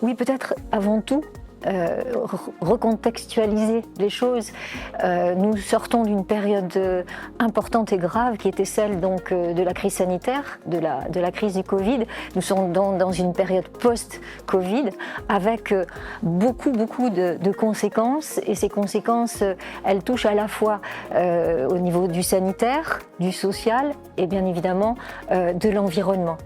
Oui, peut-être avant tout, recontextualiser les choses. Nous sortons d'une période importante et grave qui était celle donc de la crise sanitaire, de la crise du Covid. Nous sommes dans une période post-Covid avec beaucoup de conséquences, et ces conséquences, elles touchent à la fois au niveau du sanitaire, du social et bien évidemment de l'environnement.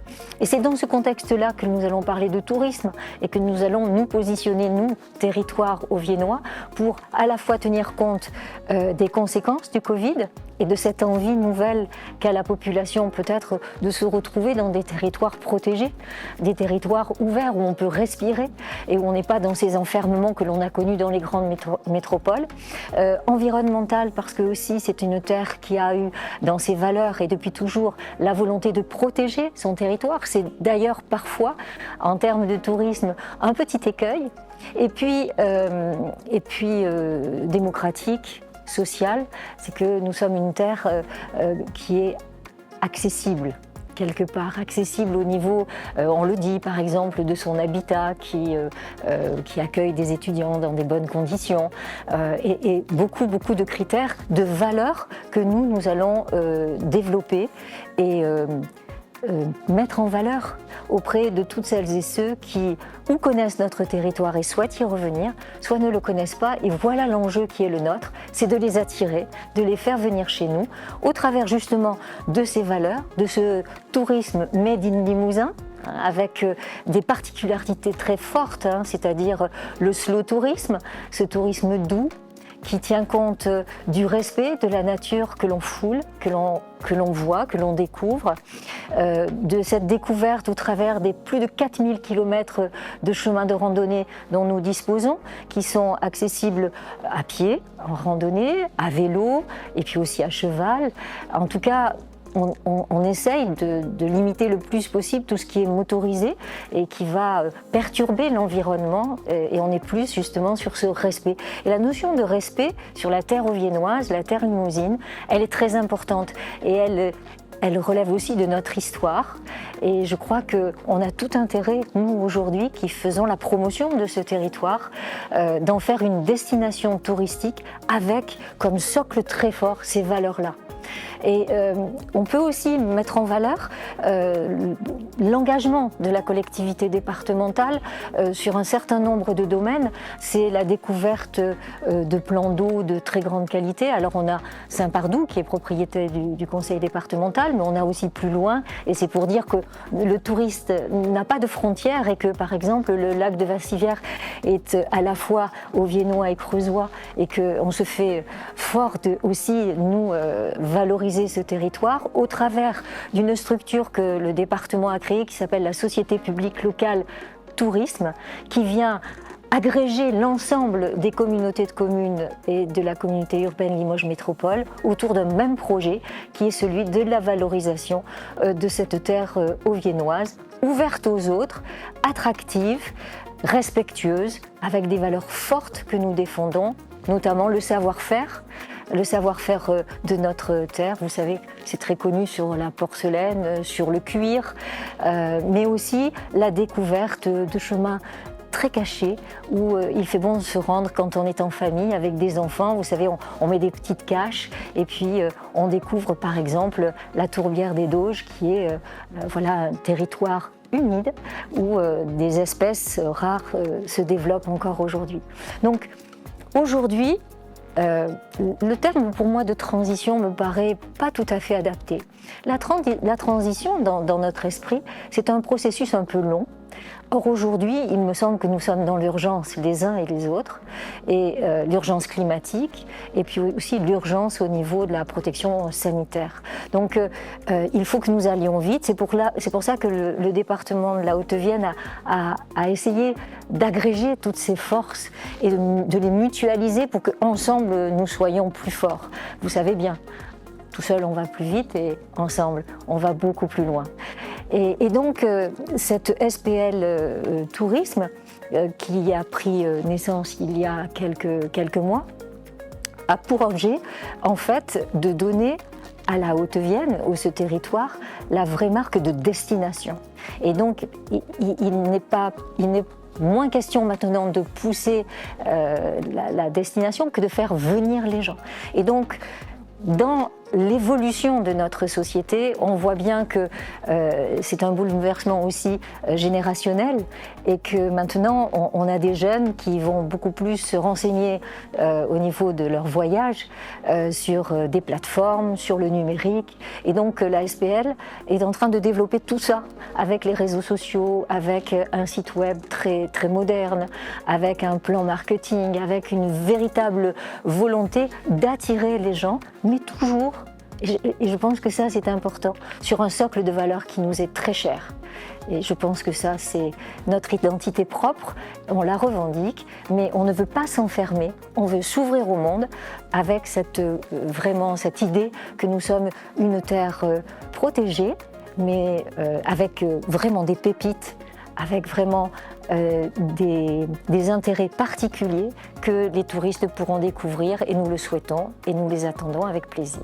Et c'est dans ce contexte-là que nous allons parler de tourisme et que nous allons nous positionner, nous, territoire auviennois, pour à la fois tenir compte des conséquences du Covid et de cette envie nouvelle qu'a la population peut-être de se retrouver dans des territoires protégés, des territoires ouverts où on peut respirer et où on n'est pas dans ces enfermements que l'on a connus dans les grandes métropoles. Environnemental parce que aussi c'est une terre qui a eu dans ses valeurs et depuis toujours la volonté de protéger son territoire. C'est d'ailleurs parfois en termes de tourisme un petit écueil. Et puis démocratique, sociale, c'est que nous sommes une terre qui est accessible quelque part, accessible au niveau, on le dit par exemple, de son habitat qui accueille des étudiants dans des bonnes conditions et beaucoup de critères, de valeurs que nous allons développer et mettre en valeur auprès de toutes celles et ceux qui ou connaissent notre territoire et souhaitent y revenir, soit ne le connaissent pas. Et voilà l'enjeu qui est le nôtre, c'est de les attirer, de les faire venir chez nous, au travers justement de ces valeurs, de ce tourisme made in Limousin, avec des particularités très fortes, c'est-à-dire le slow tourisme, ce tourisme doux, qui tient compte du respect de la nature que l'on foule, que l'on voit, que l'on découvre, de cette découverte au travers des plus de 4000 km de chemins de randonnée dont nous disposons, qui sont accessibles à pied, en randonnée, à vélo et puis aussi à cheval. En tout cas, on essaye de limiter le plus possible tout ce qui est motorisé et qui va perturber l'environnement, et on est plus justement sur ce respect. Et la notion de respect sur la terre auviennoise, la terre limousine, elle est très importante et elle relève aussi de notre histoire. Et je crois qu'on a tout intérêt, nous aujourd'hui, qui faisons la promotion de ce territoire, d'en faire une destination touristique avec comme socle très fort ces valeurs-là. Et on peut aussi mettre en valeur l'engagement de la collectivité départementale sur un certain nombre de domaines. C'est la découverte de plans d'eau de très grande qualité. Alors on a Saint-Pardoux qui est propriété du conseil départemental, mais on a aussi plus loin, et c'est pour dire que le touriste n'a pas de frontières et que par exemple le lac de Vassivière est à la fois auviennois et creusois, et qu'on se fait fort de aussi nous valoriser ce territoire au travers d'une structure que le département a créée qui s'appelle la Société publique locale tourisme, qui vient agréger l'ensemble des communautés de communes et de la communauté urbaine Limoges Métropole autour d'un même projet qui est celui de la valorisation de cette terre auviennoise, ouverte aux autres, attractive, respectueuse, avec des valeurs fortes que nous défendons, notamment le savoir-faire de notre terre. Vous savez, c'est très connu sur la porcelaine, sur le cuir, mais aussi la découverte de chemins très cachés où il fait bon de se rendre quand on est en famille avec des enfants. Vous savez, on met des petites caches et puis on découvre par exemple la tourbière des Doges qui est un territoire humide où des espèces rares se développent encore aujourd'hui. Donc aujourd'hui, le terme pour moi de transition me paraît pas tout à fait adapté. La transition dans notre esprit, c'est un processus un peu long. Or aujourd'hui, il me semble que nous sommes dans l'urgence les uns et les autres, et l'urgence climatique, et puis aussi l'urgence au niveau de la protection sanitaire. Donc il faut que nous allions vite. C'est pour ça que le département de la Haute-Vienne a essayé d'agréger toutes ces forces et de les mutualiser pour qu'ensemble nous soyons plus forts. Vous savez bien, tout seul on va plus vite et ensemble on va beaucoup plus loin. Et donc cette SPL Tourisme qui a pris naissance il y a quelques mois a pour objet en fait de donner à la Haute-Vienne, ou ce territoire, la vraie marque de destination. Et donc il n'est moins question maintenant de pousser la destination que de faire venir les gens. Et donc, dans l'évolution de notre société, on voit bien que c'est un bouleversement aussi générationnel et que maintenant on a des jeunes qui vont beaucoup plus se renseigner au niveau de leur voyage sur des plateformes, sur le numérique. Et donc la SPL est en train de développer tout ça avec les réseaux sociaux, avec un site web très, très moderne, avec un plan marketing, avec une véritable volonté d'attirer les gens, mais toujours, et je pense que ça c'est important, sur un socle de valeurs qui nous est très cher. Et je pense que ça c'est notre identité propre, on la revendique, mais on ne veut pas s'enfermer, on veut s'ouvrir au monde avec vraiment cette idée que nous sommes une terre protégée, mais avec vraiment des pépites, avec vraiment des intérêts particuliers que les touristes pourront découvrir, et nous le souhaitons et nous les attendons avec plaisir.